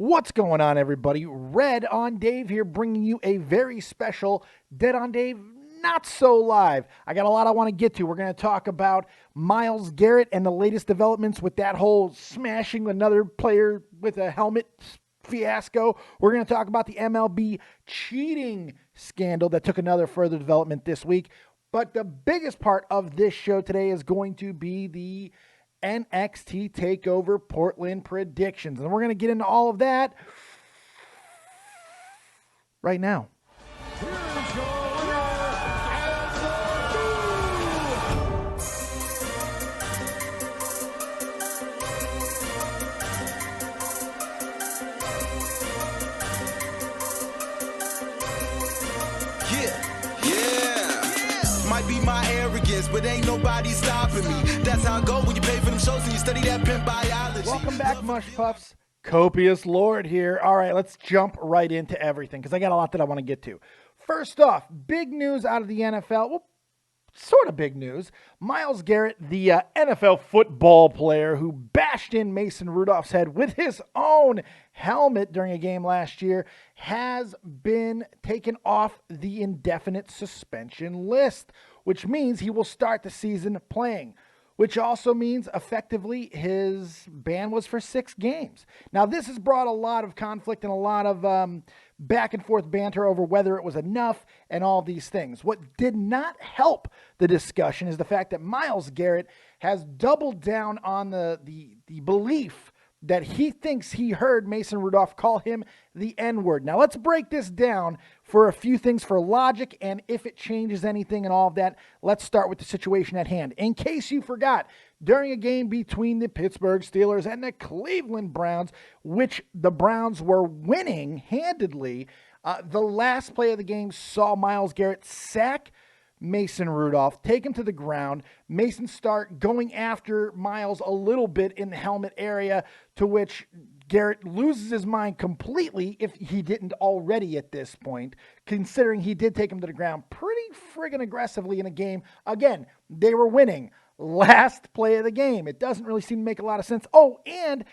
What's going on, everybody? Red on Dave here, bringing you a very special Dead on Dave Not So Live. I got a lot I want to get to. We're going to talk about Myles Garrett and the latest developments with that whole smashing another player with a helmet fiasco. We're going to talk about the MLB cheating scandal that took another further development this week. But the biggest part of this show today is going to be the NXT TakeOver Portland predictions. And we're going to get into all of that right now. Might be my arrogance, but ain't nobody stopping me. That's how I go when you pay for them shows and you study that pimp biology. Welcome back, Mush Puffs. Copious Lord here. All right, let's jump right into everything because I got a lot that I want to get to. First off, big news out of the NFL. Well, sort of big news. Myles Garrett, the NFL football player who bashed in Mason Rudolph's head with his own helmet during a game last year, has been taken off the indefinite suspension list, which means he will start the season playing, which also means effectively his ban was for 6 games. Now, this has brought a lot of conflict and a lot of back and forth banter over whether it was enough and all these things. What did not help the discussion is the fact that Myles Garrett has doubled down on the belief that he thinks he heard Mason Rudolph call him the N-word. Now, let's break this down for a few things for logic and if it changes anything and all of that. Let's start with the situation at hand. In case you forgot, during a game between the Pittsburgh Steelers and the Cleveland Browns, which the Browns were winning handedly, the last play of the game saw Myles Garrett sack Mason Rudolph, take him to the ground. Mason start going after Myles a little bit in the helmet area, to which Garrett loses his mind completely if he didn't already at this point, considering he did take him to the ground pretty friggin' aggressively in a game. Again, they were winning. Last play of the game. It doesn't really seem to make a lot of sense. Oh, and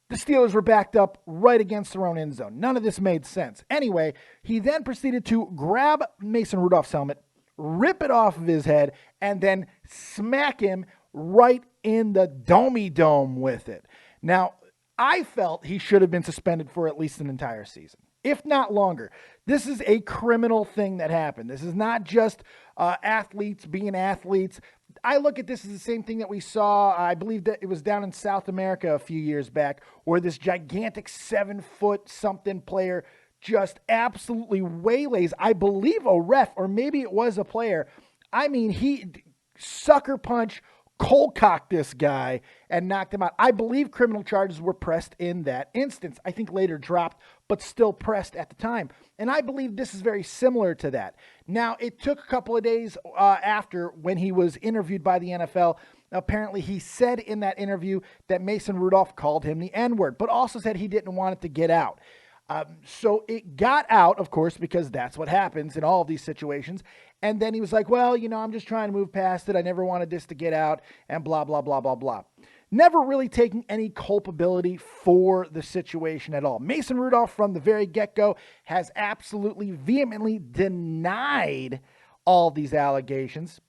the Steelers were backed up right against their own end zone. None of this made sense. Anyway, he then proceeded to grab Mason Rudolph's helmet, rip it off of his head, and then smack him right in the dome with it. Now, I felt he should have been suspended for at least an entire season, if not longer. This is a criminal thing that happened. This is not just athletes being athletes. I look at this as the same thing that we saw, I believe that it was down in South America a few years back, where this gigantic 7-foot-something player just absolutely waylays, I believe, a ref, or maybe it was a player. I mean, he sucker punch, cold cocked this guy and knocked him out. I believe criminal charges were pressed in that instance. I think later dropped, but still pressed at the time. And I believe this is very similar to that. Now, it took a couple of days after when he was interviewed by the NFL. Apparently, he said in that interview that Mason Rudolph called him the N-word, but also said he didn't want it to get out. So it got out, of course, because that's what happens in all of these situations. And then he was like, well, I'm just trying to move past it. I never wanted this to get out and blah, blah, blah, blah, blah. Never really taking any culpability for the situation at all. Mason Rudolph from the very get-go has absolutely vehemently denied all these allegations.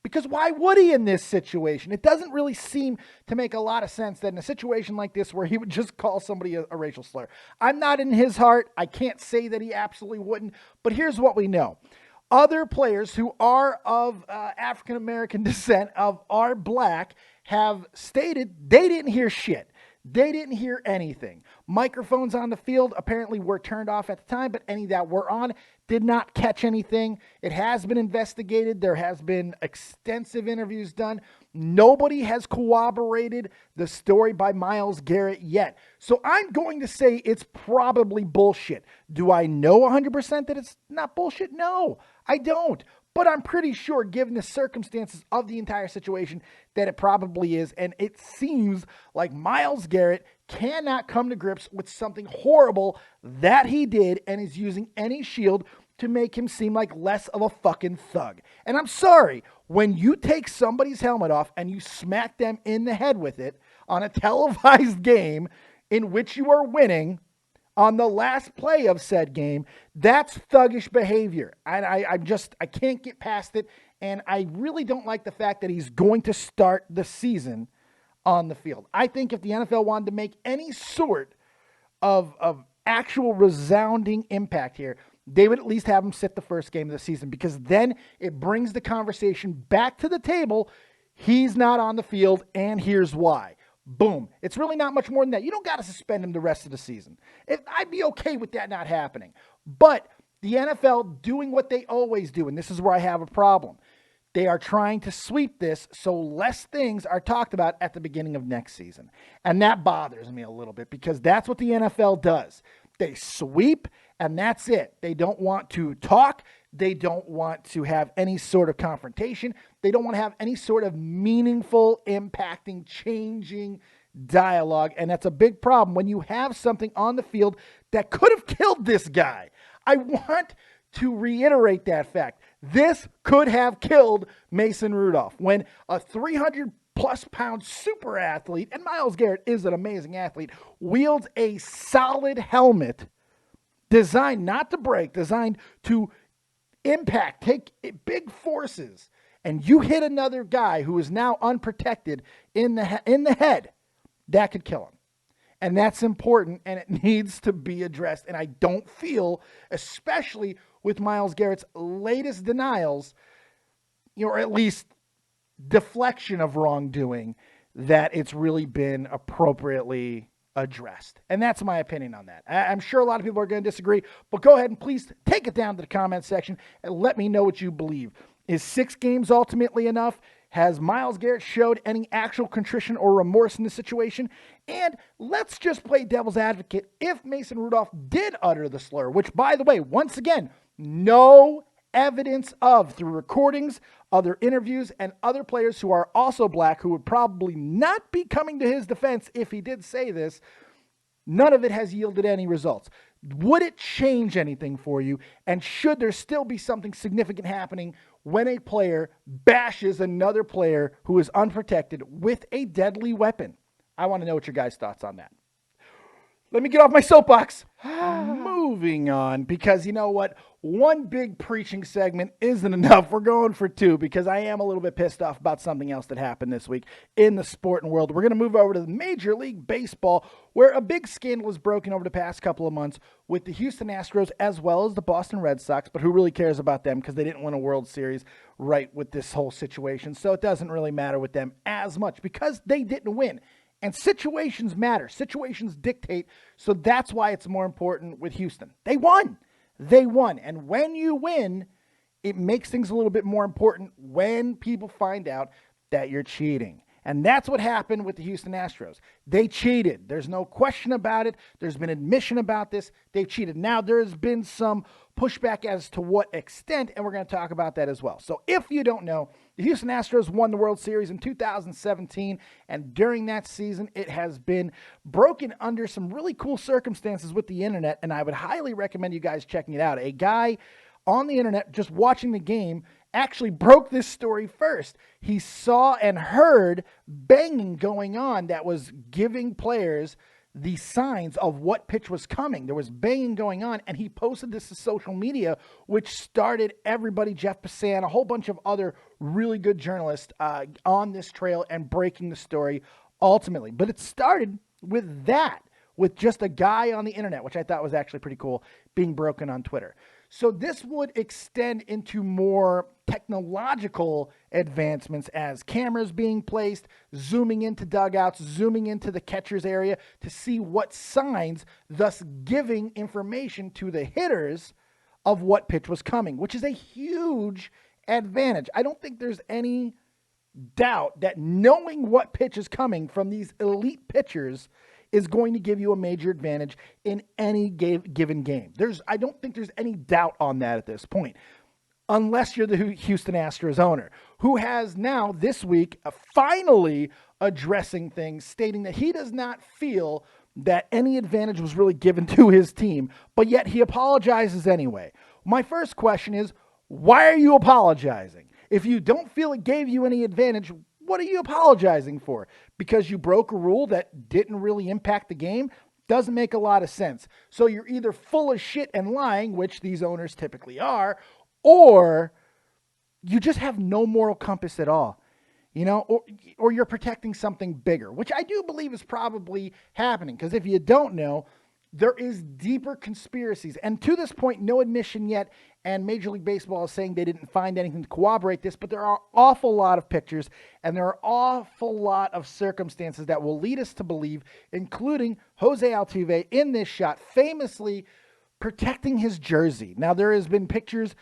Because why would he in this situation? It doesn't really seem to make a lot of sense that in a situation like this where he would just call somebody a racial slur. I'm not in his heart. I can't say that he absolutely wouldn't. But here's what we know. Other players who are of African-American descent, are black, have stated they didn't hear shit. They didn't hear anything. Microphones on the field apparently were turned off at the time, but any that were on did not catch anything. It has been investigated. There has been extensive interviews done. Nobody has corroborated the story by Myles Garrett yet. So I'm going to say it's probably bullshit. Do I know 100% that it's not bullshit? No, I don't. But I'm pretty sure, given the circumstances of the entire situation, that it probably is. And it seems like Myles Garrett cannot come to grips with something horrible that he did and is using any shield to make him seem like less of a fucking thug. And I'm sorry, when you take somebody's helmet off and you smack them in the head with it on a televised game in which you are winning, on the last play of said game, that's thuggish behavior. And I can't get past it. And I really don't like the fact that he's going to start the season on the field. I think if the NFL wanted to make any sort of actual resounding impact here, they would at least have him sit the first game of the season, because then it brings the conversation back to the table. He's not on the field, and here's why. Boom. It's really not much more than that. You don't got to suspend him the rest of the season. I'd be okay with that not happening. But the NFL doing what they always do, and this is where I have a problem. They are trying to sweep this so less things are talked about at the beginning of next season. And that bothers me a little bit, because that's what the NFL does. They sweep, and that's it. They don't want to talk. They don't want to have any sort of confrontation. They don't want to have any sort of meaningful, impacting, changing dialogue. And that's a big problem when you have something on the field that could have killed this guy. I want to reiterate that fact. This could have killed Mason Rudolph. When a 300-plus pound super athlete, and Myles Garrett is an amazing athlete, wields a solid helmet designed not to break, designed to impact, take big forces, and you hit another guy who is now unprotected in the head, that could kill him. And that's important, and it needs to be addressed. And I don't feel, especially with Myles Garrett's latest denials, or at least deflection of wrongdoing, that it's really been appropriately addressed. And that's my opinion on that. I'm sure a lot of people are going to disagree, but go ahead and please take it down to the comment section and let me know what you believe. Is 6 games ultimately enough? Has Myles Garrett showed any actual contrition or remorse in this situation? And let's just play devil's advocate. If Mason Rudolph did utter the slur, which, by the way, once again, no evidence of, through recordings, other interviews, and other players who are also black who would probably not be coming to his defense if he did say this, none of it has yielded any results. Would it change anything for you? And should there still be something significant happening when a player bashes another player who is unprotected with a deadly weapon? I want to know what your guys' thoughts on that. Let me get off my soapbox. Moving on, because you know what? One big preaching segment isn't enough. We're going for 2, because I am a little bit pissed off about something else that happened this week in the sporting world. We're going to move over to the Major League Baseball, where a big scandal has broken over the past couple of months with the Houston Astros as well as the Boston Red Sox. But who really cares about them, because they didn't win a World Series right with this whole situation. So it doesn't really matter with them as much, because they didn't win. And situations matter. Situations dictate. So that's why it's more important with Houston. They won. They won. And when you win, it makes things a little bit more important when people find out that you're cheating. And that's what happened with the Houston Astros. They cheated. There's no question about it. There's been admission about this. They cheated. Now, there's been some pushback as to what extent, and we're going to talk about that as well. So if you don't know, the Houston Astros won the World Series in 2017, and during that season, it has been broken under some really cool circumstances with the internet, and I would highly recommend you guys checking it out. A guy on the internet just watching the game actually broke this story first. He saw and heard banging going on that was giving players the signs of what pitch was coming. There was banging going on, and he posted this to social media, which started everybody, Jeff Passan, a whole bunch of other really good journalists on this trail and breaking the story ultimately. But it started with that, with just a guy on the internet, which I thought was actually pretty cool, being broken on Twitter. So this would extend into more technological advancements as cameras being placed, zooming into dugouts, zooming into the catcher's area to see what signs, thus giving information to the hitters of what pitch was coming, which is a huge advantage. I don't think there's any doubt that knowing what pitch is coming from these elite pitchers is going to give you a major advantage in any given game. I don't think there's any doubt on that at this point, unless you're the Houston Astros owner, who has now this week finally addressing things, stating that he does not feel that any advantage was really given to his team, but yet he apologizes anyway. My first question is, why are you apologizing? If you don't feel it gave you any advantage, what are you apologizing for? Because you broke a rule that didn't really impact the game? Doesn't make a lot of sense. So you're either full of shit and lying, which these owners typically are, or you just have no moral compass at all. Or you're protecting something bigger, which I do believe is probably happening. Because if you don't know, there is deeper conspiracies. And to this point, no admission yet. And Major League Baseball is saying they didn't find anything to corroborate this. But there are an awful lot of pictures and there are an awful lot of circumstances that will lead us to believe, including Jose Altuve in this shot, famously protecting his jersey. Now, there has been pictures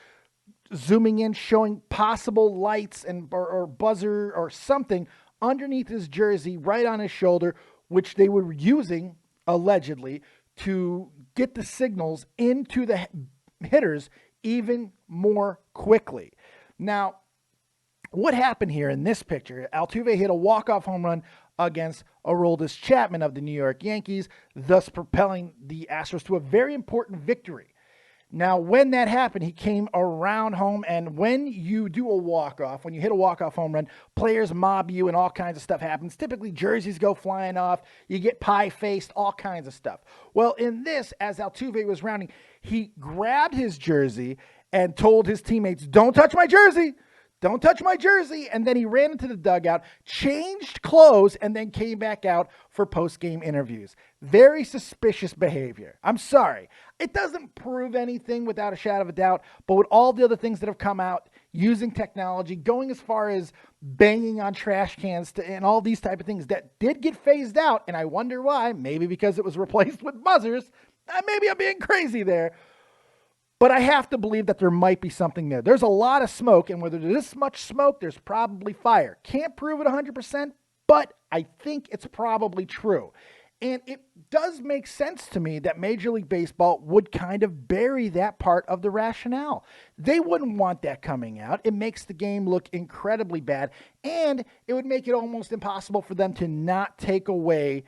zooming in, showing possible lights or buzzer or something underneath his jersey, right on his shoulder, which they were using, allegedly, to get the signals into the hitters even more quickly. Now, what happened here in this picture? Altuve hit a walk-off home run against Aroldis Chapman of the New York Yankees, thus propelling the Astros to a very important victory. Now, when that happened, he came around home, and when you do a walk-off, when you hit a walk-off home run, players mob you and all kinds of stuff happens. Typically, jerseys go flying off, you get pie-faced, all kinds of stuff. Well, in this, as Altuve was rounding, he grabbed his jersey and told his teammates, "Don't touch my jersey! Don't touch my jersey." And then he ran into the dugout, changed clothes, and then came back out for post-game interviews. Very suspicious behavior. I'm sorry. It doesn't prove anything without a shadow of a doubt, but with all the other things that have come out, using technology, going as far as banging on trash cans and all these type of things that did get phased out, and I wonder why. Maybe because it was replaced with buzzers. Maybe I'm being crazy there. But I have to believe that there might be something there. There's a lot of smoke, and whether there's this much smoke, there's probably fire. Can't prove it 100%, but I think it's probably true. And it does make sense to me that Major League Baseball would kind of bury that part of the rationale. They wouldn't want that coming out. It makes the game look incredibly bad, and it would make it almost impossible for them to not take away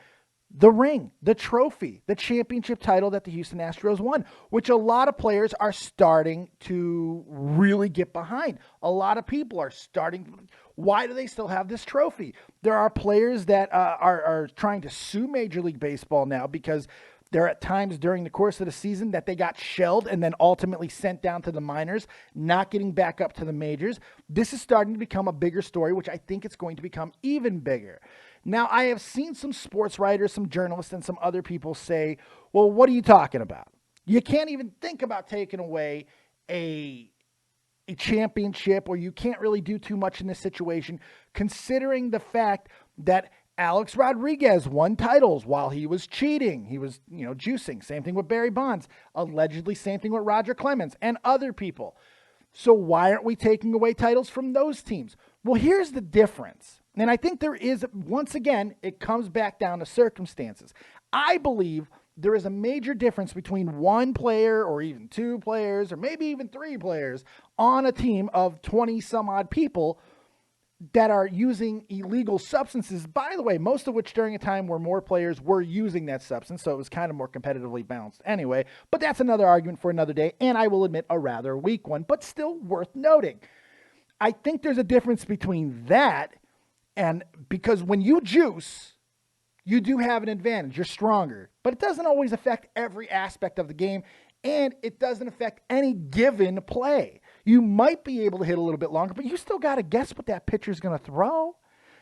the ring, the trophy, the championship title that the Houston Astros won, which a lot of players are starting to really get behind. A lot of people are starting. Why do they still have this trophy? There are players that are trying to sue Major League Baseball now because there are at times during the course of the season that they got shelled and then ultimately sent down to the minors, not getting back up to the majors. This is starting to become a bigger story, which I think it's going to become even bigger. Now, I have seen some sports writers, some journalists, and some other people say, well, what are you talking about? You can't even think about taking away a championship, or you can't really do too much in this situation, considering the fact that Alex Rodriguez won titles while he was cheating. He was, juicing. Same thing with Barry Bonds. Allegedly, same thing with Roger Clemens and other people. So why aren't we taking away titles from those teams? Well, here's the difference. And I think there is, once again, it comes back down to circumstances. I believe there is a major difference between one player or even two players or maybe even three players on a team of 20 some odd people that are using illegal substances, by the way, most of which during a time where more players were using that substance, so it was kind of more competitively balanced anyway. But that's another argument for another day, and I will admit a rather weak one, but still worth noting. I think there's a difference between that and because when you juice, you do have an advantage. You're stronger, but it doesn't always affect every aspect of the game, and it doesn't affect any given play. You might be able to hit a little bit longer, but you still got to guess what that pitcher's going to throw.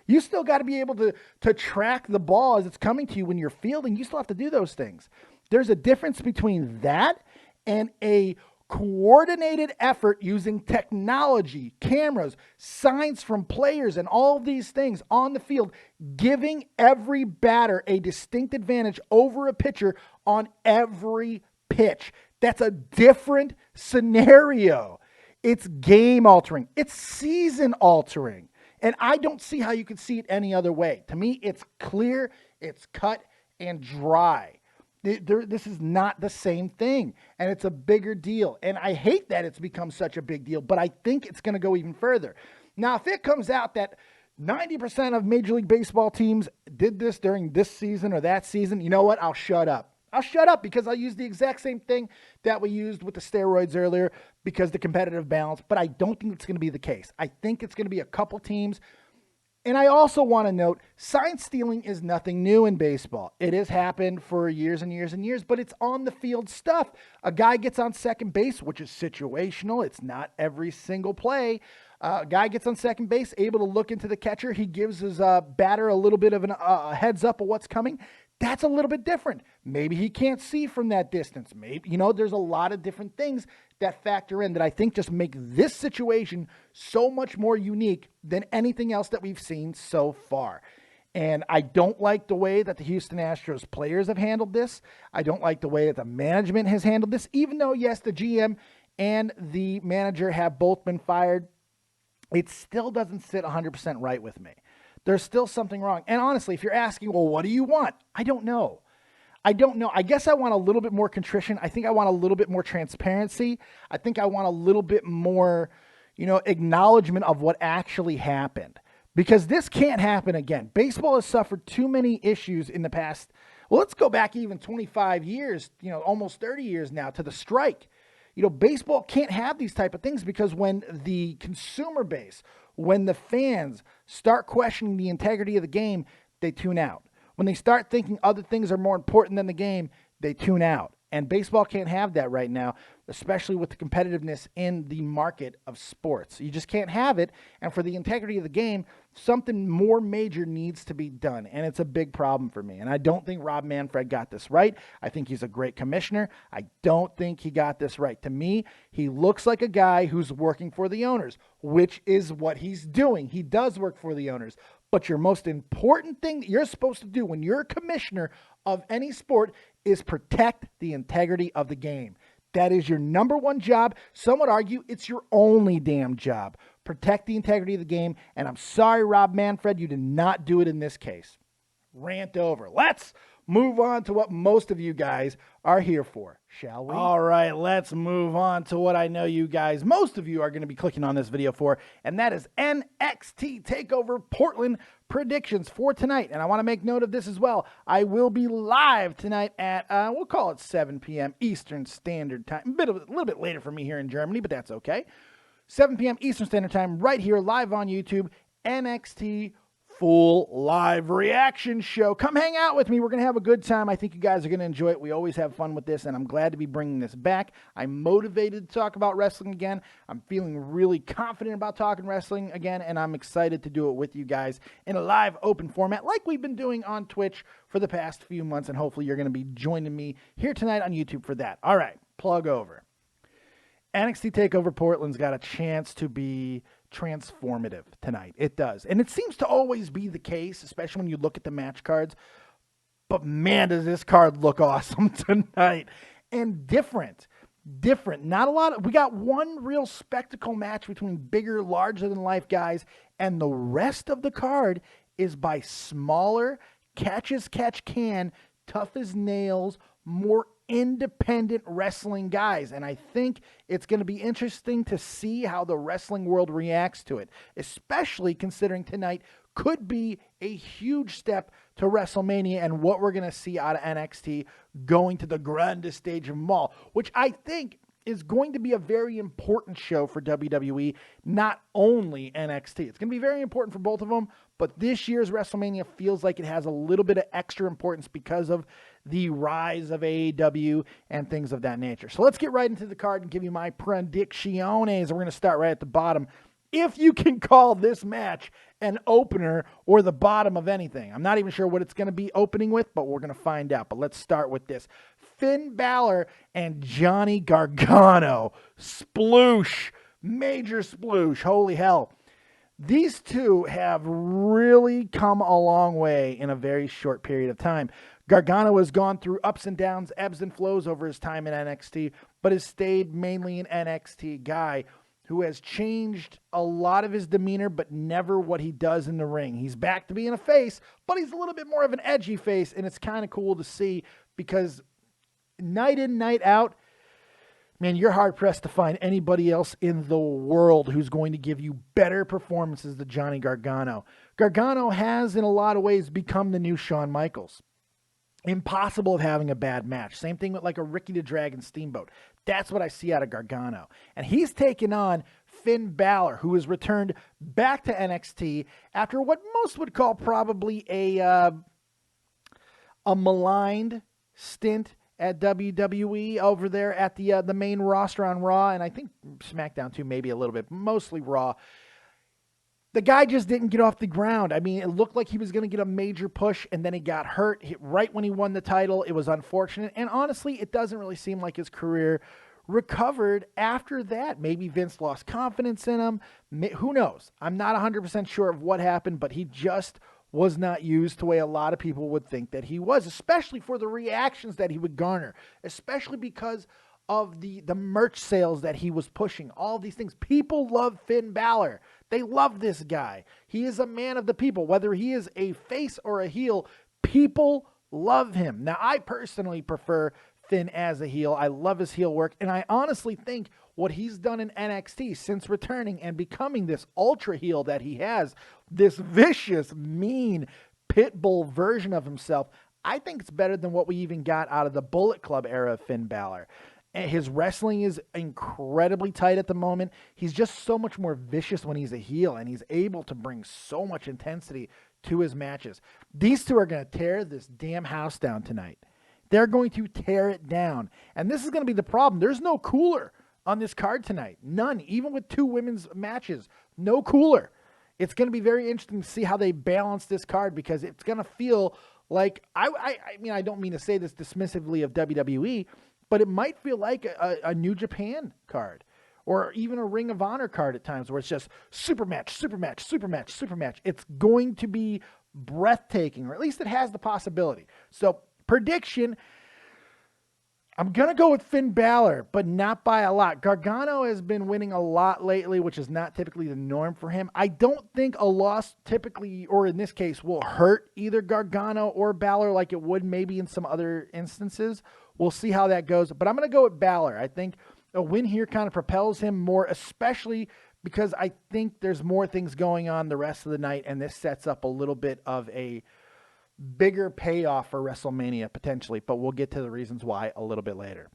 You still got to be able to track the ball as it's coming to you when you're fielding. You still have to do those things. There's a difference between that and a coordinated effort using technology, cameras, signs from players, and all of these things on the field, giving every batter a distinct advantage over a pitcher on every pitch. That's a different scenario. It's game altering. It's season altering. And I don't see how you could see it any other way. To me, it's clear, it's cut and dry. This is not the same thing, and it's a bigger deal. And I hate that it's become such a big deal, but I think it's going to go even further. Now, if it comes out that 90% of Major League Baseball teams did this during this season or that season, you know what? I'll shut up. I'll shut up because I'll use the exact same thing that we used with the steroids earlier because the competitive balance, but I don't think it's going to be the case. I think it's going to be a couple teams, And I also want to note, sign stealing is nothing new in baseball. It has happened for years and years and years, but it's on the field stuff. A guy gets on second base, which is situational. It's not every single play. A guy gets on second base, able to look into the catcher. He gives his batter a little bit of a heads up of what's coming. That's a little bit different. Maybe he can't see from that distance. Maybe, there's a lot of different things that factor in that I think just make this situation so much more unique than anything else that we've seen so far. And I don't like the way that the Houston Astros players have handled this. I don't like the way that the management has handled this, even though, yes, the GM and the manager have both been fired. It still doesn't sit 100% right with me. There's still something wrong. And honestly, if you're asking, well, what do you want? I don't know. I guess I want a little bit more contrition. I think I want a little bit more transparency. I think I want a little bit more, acknowledgement of what actually happened. Because this can't happen again. Baseball has suffered too many issues in the past. Well, let's go back even 25 years, almost 30 years now to the strike. Baseball can't have these type of things because when the consumer base, when the fans start questioning the integrity of the game, they tune out. When they start thinking other things are more important than the game, they tune out. And baseball can't have that right now, especially with the competitiveness in the market of sports. You just can't have it. And for the integrity of the game, something more major needs to be done. And it's a big problem for me. And I don't think Rob Manfred got this right. I think he's a great commissioner. I don't think he got this right. To me, he looks like a guy who's working for the owners, which is what he's doing. He does work for the owners. But your most important thing that you're supposed to do when you're a commissioner of any sport is protect the integrity of the game. That is your number one job. Some would argue it's your only damn job. Protect the integrity of the game. And I'm sorry, Rob Manfred, you did not do it in this case. Rant over. Let's move on to what most of you guys are here for, shall we? All right, let's move on to what I know you guys, most of you are going to be clicking on this video for, and that is NXT TakeOver Portland predictions for tonight. And I want to make note of this as well. I will be live tonight at, we'll call it 7 p.m. Eastern Standard Time. A little bit later for me here in Germany, but that's okay. 7 p.m. Eastern Standard Time right here live on YouTube, NXT full live reaction show. Come hang out with me. We're going to have a good time. I think you guys are going to enjoy it. We always have fun with this, and I'm glad to be bringing this back. I'm motivated to talk about wrestling again. I'm feeling really confident about talking wrestling again, and I'm excited to do it with you guys in a live open format like we've been doing on Twitch for the past few months, and hopefully you're going to be joining me here tonight on YouTube for that. All right, plug over. NXT TakeOver Portland's got a chance to be transformative tonight. It does. And it seems to always be the case, especially when you look at the match cards. But man, does this card look awesome tonight. And different. Not a lot. We got one real spectacle match between bigger, larger-than-life guys. And the rest of the card is by smaller, catch-as-catch-can, tough as nails, more independent wrestling guys. And I think it's going to be interesting to see how the wrestling world reacts to it, especially considering tonight could be a huge step to WrestleMania and what we're going to see out of NXT going to the grandest stage of them all, which I think is going to be a very important show for WWE, not only NXT. It's going to be very important for both of them, but this year's WrestleMania feels like it has a little bit of extra importance because of the rise of AEW and things of that nature. So let's get right into the card and give you my predicciones. We're going to start right at the bottom. If you can call this match an opener or the bottom of anything. I'm not even sure what it's going to be opening with, but we're going to find out. But let's start with this. Finn Balor and Johnny Gargano. Sploosh. Major sploosh. Holy hell. These two have really come a long way in a very short period of time. Gargano has gone through ups and downs, ebbs and flows over his time in NXT, but has stayed mainly an NXT guy who has changed a lot of his demeanor, but never what he does in the ring. He's back to being a face, but he's a little bit more of an edgy face, and it's kind of cool to see because night in, night out, man, you're hard-pressed to find anybody else in the world who's going to give you better performances than Johnny Gargano. Gargano has, in a lot of ways, become the new Shawn Michaels. Impossible of having a bad match. Same thing with like a Ricky the Dragon Steamboat. That's what I see out of Gargano. And he's taken on Finn Balor, who has returned back to NXT after what most would call probably a maligned stint at WWE over there at the main roster on Raw, and I think SmackDown too, maybe a little bit, mostly Raw. The guy just didn't get off the ground. I mean, it looked like he was going to get a major push, and then he got hurt right when he won the title. It was unfortunate, and honestly, it doesn't really seem like his career recovered after that. Maybe Vince lost confidence in him. Who knows? I'm not 100% sure of what happened, but he just was not used the way a lot of people would think that he was, especially for the reactions that he would garner, especially because of the merch sales that he was pushing, all these things. People love Finn Balor. They love this guy. He is a man of the people. Whether he is a face or a heel, people love him. Now, I personally prefer Finn as a heel. I love his heel work, and I honestly think what he's done in NXT since returning and becoming this ultra heel that he has, this vicious, mean, pit bull version of himself, I think it's better than what we even got out of the Bullet Club era of Finn Balor. And his wrestling is incredibly tight at the moment. He's just so much more vicious when he's a heel, and he's able to bring so much intensity to his matches. These two are going to tear this damn house down tonight. They're going to tear it down. And this is going to be the problem. There's no cooler on this card tonight. None. Even with two women's matches. No cooler. It's going to be very interesting to see how they balance this card, because it's going to feel like, I mean, I don't mean to say this dismissively of WWE, but it might feel like a New Japan card, or even a Ring of Honor card at times, where it's just super match, super match, super match, super match. It's going to be breathtaking, or at least it has the possibility. So, prediction, I'm going to go with Finn Balor, but not by a lot. Gargano has been winning a lot lately, which is not typically the norm for him. I don't think a loss typically, or in this case, will hurt either Gargano or Balor like it would maybe in some other instances. We'll see how that goes, but I'm going to go with Balor. I think a win here kind of propels him more, especially because I think there's more things going on the rest of the night, and this sets up a little bit of a bigger payoff for WrestleMania potentially, but we'll get to the reasons why a little bit later.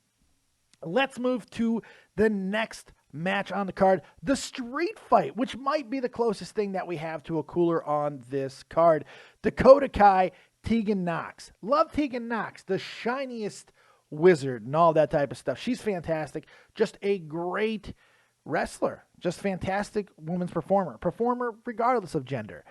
Let's move to the next match on the card, the street fight, which might be the closest thing that we have to a cooler on this card. Dakota Kai, Tegan Nox. Love Tegan Nox, the shiniest wizard and all that type of stuff. She's fantastic. Just a great wrestler. Just fantastic women's performer. Performer regardless of gender.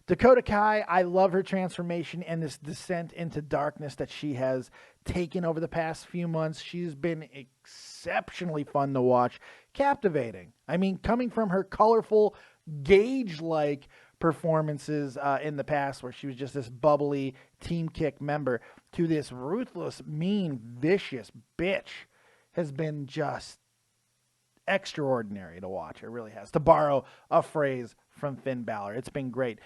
Dakota Kai, I love her transformation and this descent into darkness that she has taken over the past few months. She's been exceptionally fun to watch. Captivating. I mean, coming from her colorful, Gage-like performances in the past, where she was just this bubbly Team Kick member, to this ruthless, mean, vicious bitch, has been just extraordinary to watch. It really has. To borrow a phrase from Finn Balor, it's been great.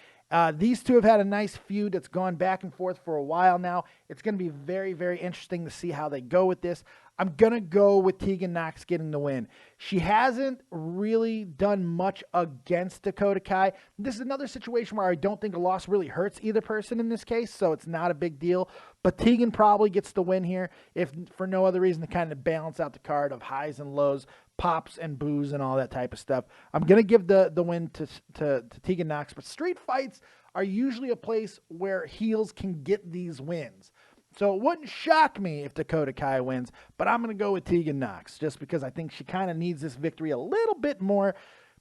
These two have had a nice feud that's gone back and forth for a while now. It's going to be very, very interesting to see how they go with this. I'm going to go with Tegan Nox getting the win. She hasn't really done much against Dakota Kai. This is another situation where I don't think a loss really hurts either person in this case, so it's not a big deal. But Tegan probably gets the win here, if for no other reason to kind of balance out the card of highs and lows, pops and boos and all that type of stuff. I'm going to give the win to Tegan Nox, but street fights are usually a place where heels can get these wins. So it wouldn't shock me if Dakota Kai wins, but I'm going to go with Tegan Nox just because I think she kind of needs this victory a little bit more,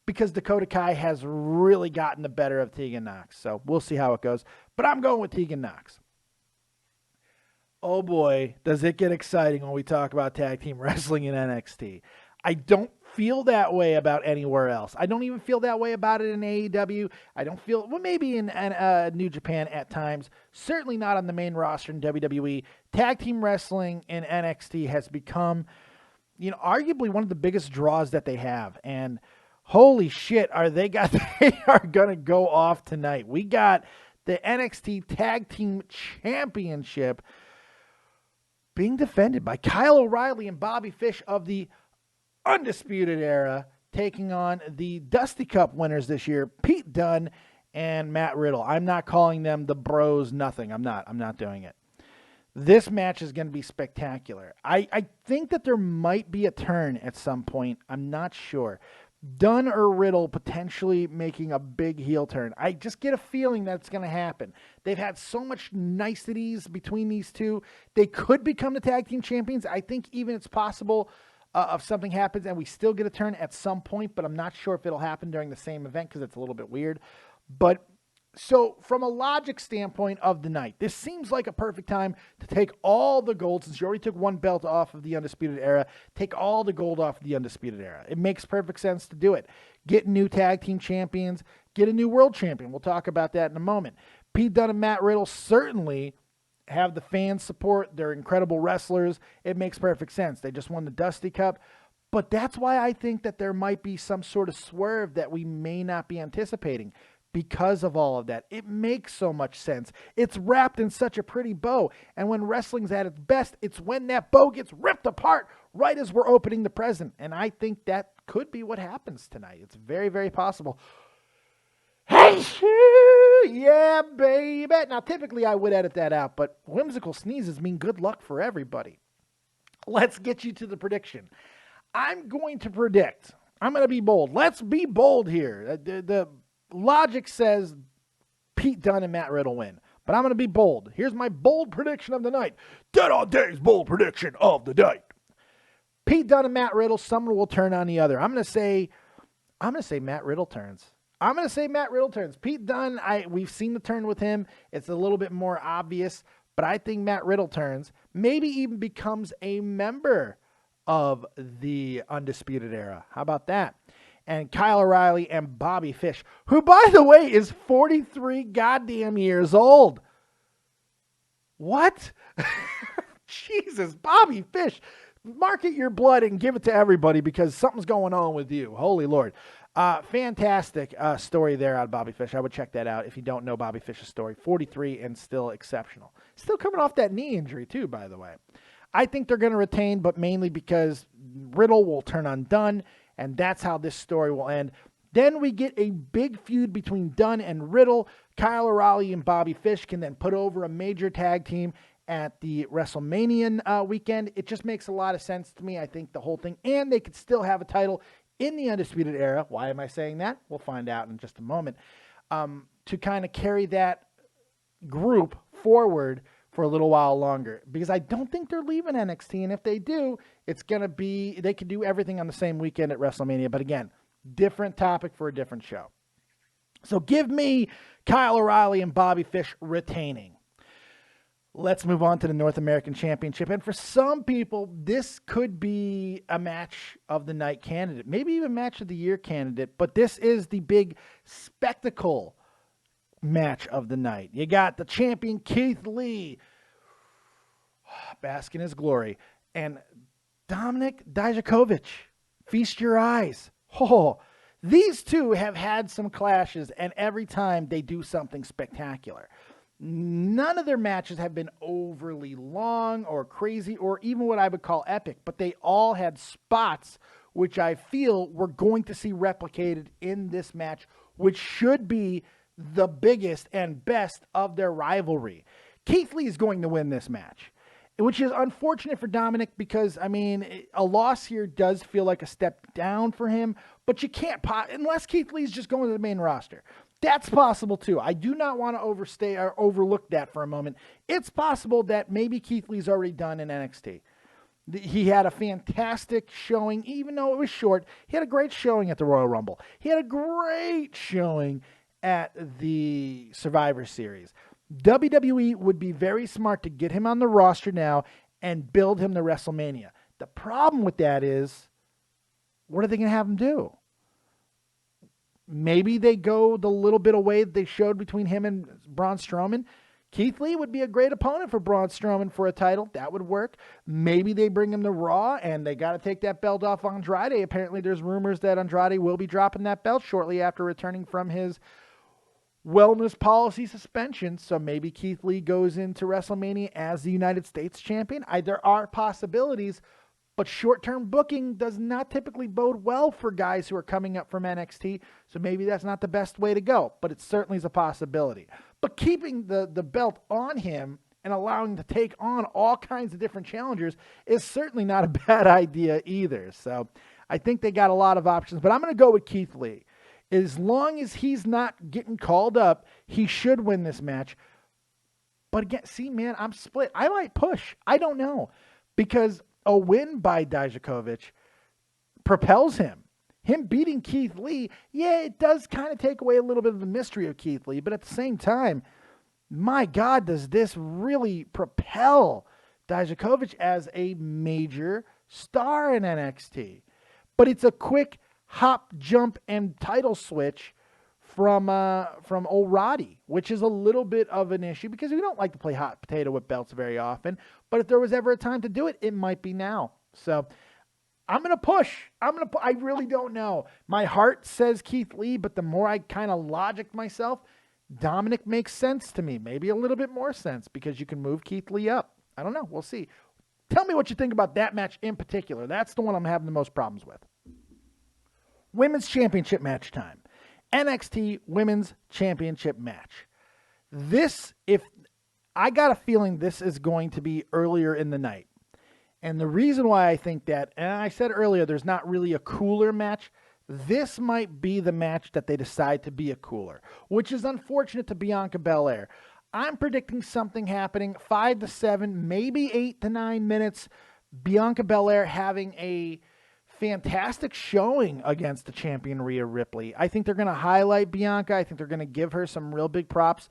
because Dakota Kai has really gotten the better of Tegan Nox. So we'll see how it goes, but I'm going with Tegan Nox. Oh boy, does it get exciting when we talk about tag team wrestling in NXT. I don't feel that way about anywhere else. I don't even feel that way about it in AEW. I don't feel, well, maybe in New Japan at times. Certainly not on the main roster in WWE. Tag team wrestling in NXT has become, arguably one of the biggest draws that they have. And holy shit, they are going to go off tonight. We got the NXT Tag Team Championship being defended by Kyle O'Reilly and Bobby Fish of the Undisputed Era, taking on the Dusty Cup winners this year, Pete Dunne and Matt Riddle. I'm not calling them the Bros nothing. I'm not doing it. This match is going to be spectacular. I think that there might be a turn at some point. I'm not sure. Dunn or Riddle potentially making a big heel turn. I just get a feeling that's going to happen. They've had so much niceties between these two. They could become the tag team champions. I think even it's possible if something happens and we still get a turn at some point, but I'm not sure if it'll happen during the same event because it's a little bit weird. But so from a logic standpoint of the night, this seems like a perfect time to take all the gold, since you already took one belt off of the Undisputed Era, take all the gold off of the Undisputed Era. It makes perfect sense to do it. Get new tag team champions, get a new world champion. We'll talk about that in a moment. Pete Dunne and Matt Riddle certainly have the fan support. They're incredible wrestlers. It makes perfect sense. They just won the Dusty Cup. But that's why I think that there might be some sort of swerve that we may not be anticipating. Because of all of that, it makes so much sense. It's wrapped in such a pretty bow. And when wrestling's at its best, it's when that bow gets ripped apart right as we're opening the present. And I think that could be what happens tonight. It's very, very possible. Hey, yeah, baby. Now, typically I would edit that out, but whimsical sneezes mean good luck for everybody. Let's get you to the prediction. I'm going to predict. I'm going to be bold. Let's be bold here. The logic says Pete Dunne and Matt Riddle win, but I'm going to be bold. Here's my bold prediction of the night. Dead on Dave's bold prediction of the night. Pete Dunne and Matt Riddle, someone will turn on the other. I'm going to say Matt Riddle turns. Pete Dunne, we've seen the turn with him. It's a little bit more obvious, but I think Matt Riddle turns, maybe even becomes a member of the Undisputed Era. How about that? And Kyle O'Reilly and Bobby Fish, who, by the way, is 43 goddamn years old. What? Jesus, Bobby Fish. Market your blood and give it to everybody because something's going on with you. Holy Lord. Fantastic story there out of Bobby Fish. I would check that out if you don't know Bobby Fish's story. 43 and still exceptional. Still coming off that knee injury, too, by the way. I think they're going to retain, but mainly because Riddle will turn on Dunne. And that's how this story will end. Then we get a big feud between Dunne and Riddle. Kyle O'Reilly and Bobby Fish can then put over a major tag team at the WrestleMania weekend. It just makes a lot of sense to me. I think the whole thing. And they could still have a title in the Undisputed Era. Why am I saying that? We'll find out in just a moment. To kind of carry that group forward for a little while longer, because I don't think they're leaving NXT. And if they do, it's going to be, they could do everything on the same weekend at WrestleMania. But again, different topic for a different show. So give me Kyle O'Reilly and Bobby Fish retaining. Let's move on to the North American Championship. And for some people, this could be a match of the night candidate, maybe even match of the year candidate. But this is the big spectacle match of the night. You got the champion Keith Lee, bask in his glory, and Dominik Dijakovic. Feast your eyes. Oh, these two have had some clashes, and every time they do something spectacular. None of their matches have been overly long or crazy or even what I would call epic, but they all had spots which I feel we're going to see replicated in this match, which should be the biggest and best of their rivalry. Keith Lee is going to win this match, which is unfortunate for Dominik because, I mean, a loss here does feel like a step down for him, but you can't, unless Keith Lee's just going to the main roster. That's possible too. I do not want to overstay or overlook that for a moment. It's possible that maybe Keith Lee's already done in NXT. He had a fantastic showing, even though it was short. He had a great showing at the Royal Rumble. He had a great showing at the Survivor Series. WWE would be very smart to get him on the roster now and build him to WrestleMania. The problem with that is, what are they going to have him do? Maybe they go the little bit away that they showed between him and Braun Strowman. Keith Lee would be a great opponent for Braun Strowman for a title. That would work. Maybe they bring him to Raw and they got to take that belt off Andrade. Apparently there's rumors that Andrade will be dropping that belt shortly after returning from his wellness policy suspension. So maybe Keith Lee goes into WrestleMania as the United States champion. There are possibilities, but short-term booking does not typically bode well for guys who are coming up from NXT. So maybe that's not the best way to go, but it certainly is a possibility. But keeping the belt on him and allowing him to take on all kinds of different challengers is certainly not a bad idea either. So I think they got a lot of options, but I'm going to go with Keith Lee. As long as he's not getting called up, he should win this match. But again, see, man, I'm split. I might push. I don't know. Because a win by Dijakovic propels him. Him beating Keith Lee, yeah, it does kind of take away a little bit of the mystery of Keith Lee. But at the same time, my God, does this really propel Dijakovic as a major star in NXT. But it's a quick hop, jump, and title switch from old Roddy, which is a little bit of an issue because we don't like to play hot potato with belts very often. But if there was ever a time to do it, it might be now. So I'm going to push. I really don't know. My heart says Keith Lee, but the more I kind of logic myself, Dominic makes sense to me. Maybe a little bit more sense because you can move Keith Lee up. I don't know. We'll see. Tell me what you think about that match in particular. That's the one I'm having the most problems with. Women's Championship match time. NXT Women's Championship match. I got a feeling this is going to be earlier in the night. And the reason why I think that, and I said earlier, there's not really a cooler match. This might be the match that they decide to be a cooler, which is unfortunate to Bianca Belair. I'm predicting something happening 5 to 7, maybe 8 to 9 minutes. Bianca Belair having a fantastic showing against the champion Rhea Ripley. I think they're going to highlight Bianca. I think they're going to give her some real big props,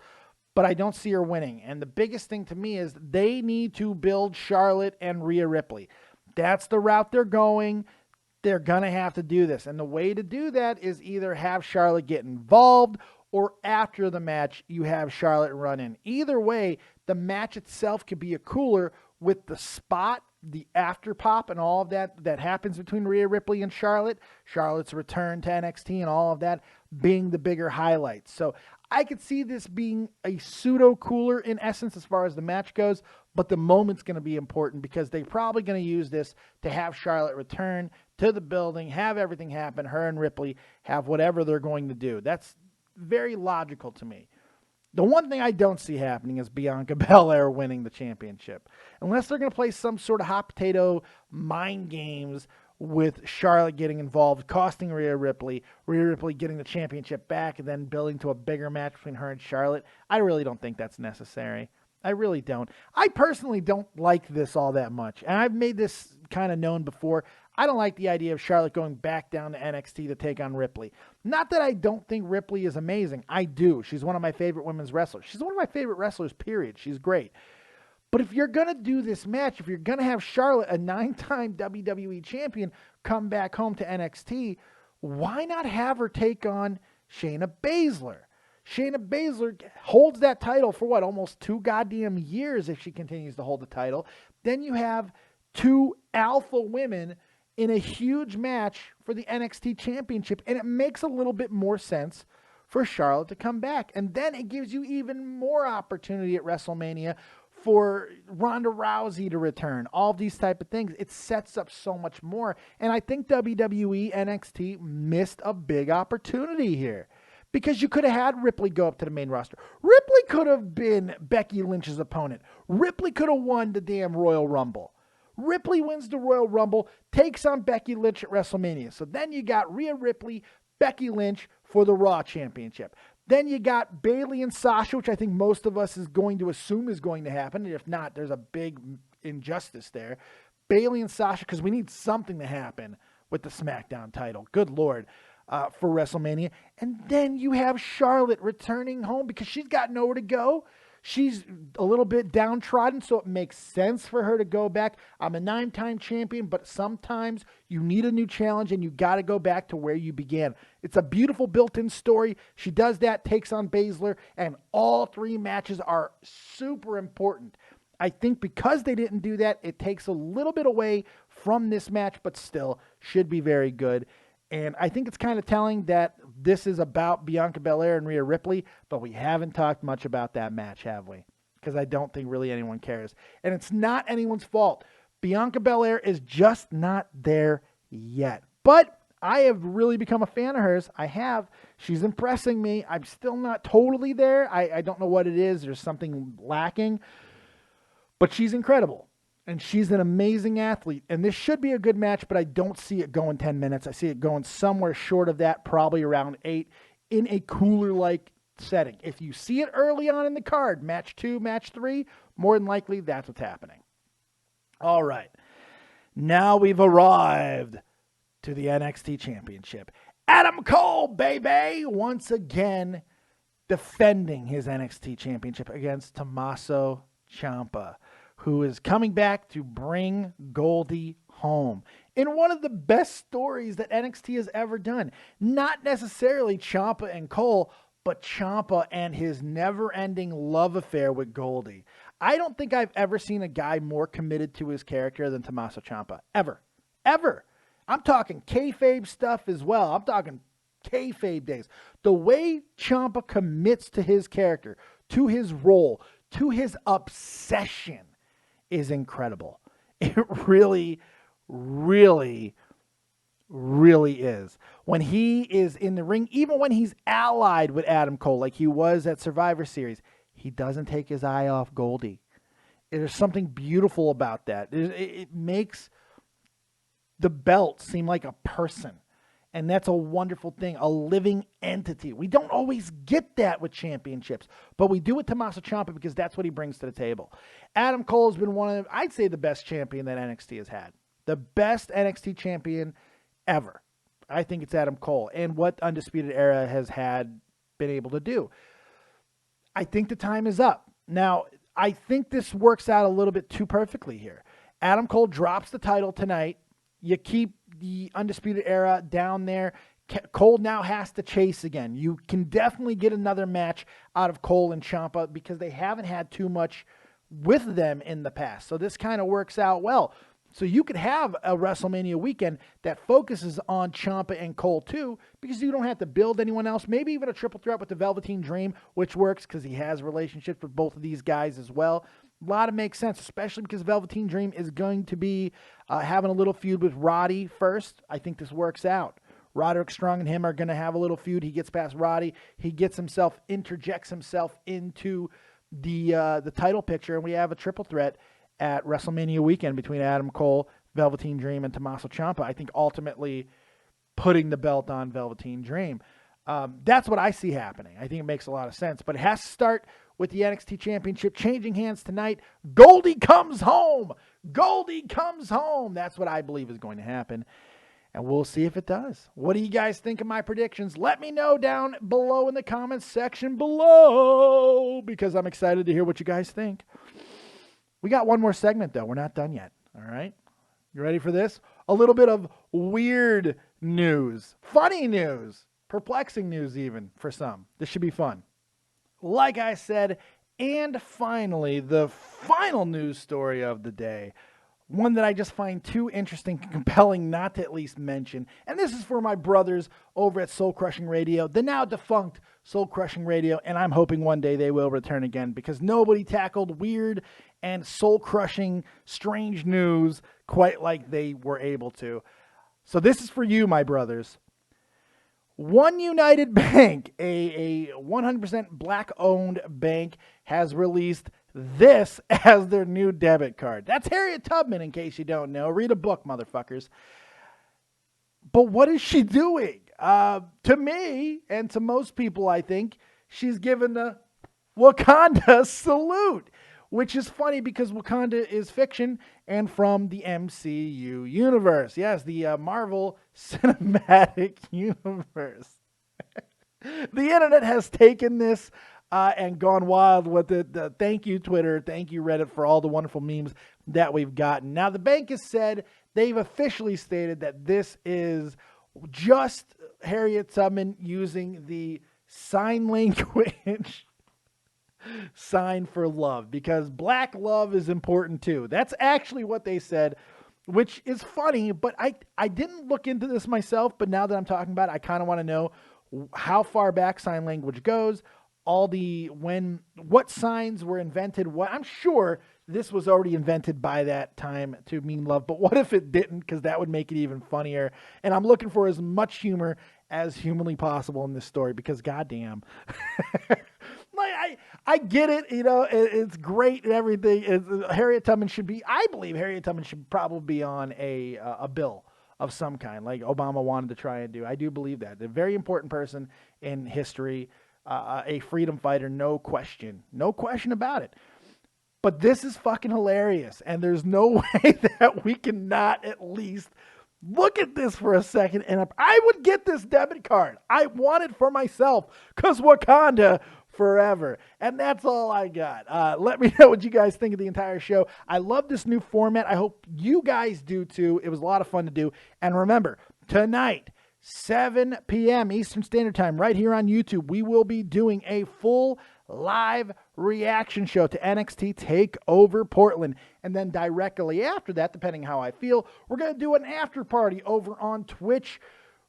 but I don't see her winning. And the biggest thing to me is they need to build Charlotte and Rhea Ripley. That's the route they're going. They're going to have to do this. And the way to do that is either have Charlotte get involved or after the match, you have Charlotte run in. Either way, the match itself could be a cooler with the spot, the after pop, and all of that happens between Rhea Ripley and Charlotte. Charlotte's return to NXT and all of that being the bigger highlights. So I could see this being a pseudo cooler in essence as far as the match goes, but the moment's going to be important because they're probably going to use this to have Charlotte return to the building, have everything happen, her and Ripley have whatever they're going to do. That's very logical to me. The one thing I don't see happening is Bianca Belair winning the championship. Unless they're going to play some sort of hot potato mind games with Charlotte getting involved, costing Rhea Ripley getting the championship back, and then building to a bigger match between her and Charlotte. I really don't think that's necessary. I really don't. I personally don't like this all that much. And I've made this kind of known before. I don't like the idea of Charlotte going back down to NXT to take on Ripley. Not that I don't think Ripley is amazing. I do. She's one of my favorite women's wrestlers. She's one of my favorite wrestlers, period. She's great. But if you're going to do this match, if you're going to have Charlotte, a 9-time WWE champion, come back home to NXT, why not have her take on Shayna Baszler? Shayna Baszler holds that title for almost 2 goddamn years if she continues to hold the title. Then you have 2 alpha women in a huge match for the NXT championship, and it makes a little bit more sense for Charlotte to come back. And then it gives you even more opportunity at WrestleMania for Ronda Rousey to return, all these type of things. It sets up so much more. And I think WWE NXT missed a big opportunity here because you could have had Ripley go up to the main roster. Ripley could have been Becky Lynch's opponent. Ripley could have won the damn Royal Rumble. Ripley wins the Royal Rumble, takes on Becky Lynch at WrestleMania. So then you got Rhea Ripley, Becky Lynch for the Raw Championship. Then you got Bayley and Sasha, which I think most of us is going to assume is going to happen. And if not, there's a big injustice there. Bayley and Sasha, because we need something to happen with the SmackDown title. Good Lord. For WrestleMania. And then you have Charlotte returning home because she's got nowhere to go. She's a little bit downtrodden, so it makes sense for her to go back. I'm a 9-time champion, but sometimes you need a new challenge and you got to go back to where you began. It's a beautiful built-in story. She does that, takes on Baszler, and all 3 matches are super important. I think because they didn't do that, it takes a little bit away from this match, but still should be very good. And I think it's kind of telling that this is about Bianca Belair and Rhea Ripley, but we haven't talked much about that match, have we? Because I don't think really anyone cares. And it's not anyone's fault. Bianca Belair is just not there yet. But I have really become a fan of hers. I have. She's impressing me. I'm still not totally there. I don't know what it is. There's something lacking. But she's incredible. And she's an amazing athlete. And this should be a good match, but I don't see it going 10 minutes. I see it going somewhere short of that, probably around 8, in a cooler-like setting. If you see it early on in the card, match 2, match 3, more than likely that's what's happening. All right. Now we've arrived to the NXT Championship. Adam Cole, baby, once again defending his NXT Championship against Tommaso Ciampa, who is coming back to bring Goldie home in one of the best stories that NXT has ever done. Not necessarily Ciampa and Cole, but Ciampa and his never-ending love affair with Goldie. I don't think I've ever seen a guy more committed to his character than Tommaso Ciampa. Ever. Ever. I'm talking kayfabe stuff as well. I'm talking kayfabe days. The way Ciampa commits to his character, to his role, to his obsession is incredible. It really, really, really is. When he is in the ring, even when he's allied with Adam Cole, like he was at Survivor Series, he doesn't take his eye off Goldie. There's something beautiful about that. It makes the belt seem like a person. And that's a wonderful thing, a living entity. We don't always get that with championships, but we do with Tommaso Ciampa because that's what he brings to the table. Adam Cole has been one of, I'd say, the best champion that NXT has had. The best NXT champion ever. I think it's Adam Cole and what Undisputed Era has been able to do. I think the time is up. Now, I think this works out a little bit too perfectly here. Adam Cole drops the title tonight. You keep the Undisputed Era down there. Cole now has to chase again. You can definitely get another match out of Cole and Ciampa because they haven't had too much with them in the past. So this kind of works out well. So you could have a WrestleMania weekend that focuses on Ciampa and Cole too, because you don't have to build anyone else. Maybe even a triple threat with the Velveteen Dream, which works because he has relationships with both of these guys as well. A lot of makes sense, especially because Velveteen Dream is going to be having a little feud with Roddy first. I think this works out. Roderick Strong and him are going to have a little feud. He gets past Roddy. He interjects himself into the title picture, and we have a triple threat at WrestleMania weekend between Adam Cole, Velveteen Dream, and Tommaso Ciampa. I think ultimately putting the belt on Velveteen Dream. That's what I see happening. I think it makes a lot of sense, but it has to start with the NXT Championship changing hands tonight. Goldie comes home. Goldie comes home. That's what I believe is going to happen, and we'll see if it does. What do you guys think of my predictions? Let me know down below in the comments section below, because I'm excited to hear what you guys think. We got one more segment, though. We're not done yet. All right? You ready for this? A little bit of weird news. Funny news. Perplexing news, even, for some. This should be fun. Like I said, and finally, the final news story of the day. One that I just find too interesting and compelling not to at least mention. And this is for my brothers over at Soul Crushing Radio, the now defunct Soul Crushing Radio. And I'm hoping one day they will return again, because nobody tackled weird and soul-crushing, strange news quite like they were able to. So this is for you, my brothers. One United Bank, a 100% black-owned bank, has released this as their new debit card. That's Harriet Tubman, in case you don't know. Read a book, motherfuckers. But what is she doing? To me, and to most people, I think, she's given the Wakanda salute, which is funny because Wakanda is fiction and from the MCU universe. Yes, the Marvel Cinematic Universe. The internet has taken this and gone wild with it. Thank you, Twitter. Thank you, Reddit, for all the wonderful memes that we've gotten. Now, the bank has said, they've officially stated that this is just Harriet Tubman using the sign language sign for love, because black love is important too. That's actually what they said, which is funny, but I didn't look into this myself, but now that I'm talking about it, I kind of want to know how far back sign language goes, what signs were invented. I'm sure this was already invented by that time to mean love, but what if it didn't? Because that would make it even funnier. And I'm looking for as much humor as humanly possible in this story, because goddamn. Like I get it, it's great and everything. Harriet Tubman should be. I believe Harriet Tubman should probably be on a bill of some kind, like Obama wanted to try and do. I do believe that. A very important person in history, a freedom fighter, no question about it. But this is fucking hilarious, and there's no way that we cannot at least look at this for a second. And I would get this debit card. I want it for myself, because Wakanda forever. And that's all I got. Let me know what you guys think of the entire show. I love this new format. I hope you guys do too. It was a lot of fun to do. And remember, tonight, 7 p.m. Eastern Standard Time, right here on YouTube, we will be doing a full live reaction show to NXT TakeOver Portland. And then directly after that, depending how I feel, we're going to do an after party over on Twitch,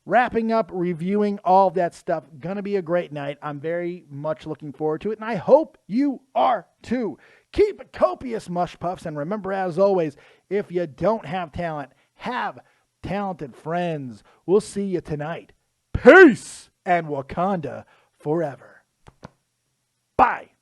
wrapping up, reviewing all of that stuff. Gonna be a great night. I'm very much looking forward to it, and I hope you are too. Keep it copious, mush puffs, and remember, as always, if you don't have talent, have talented friends. We'll see you tonight. Peace and Wakanda forever. Bye.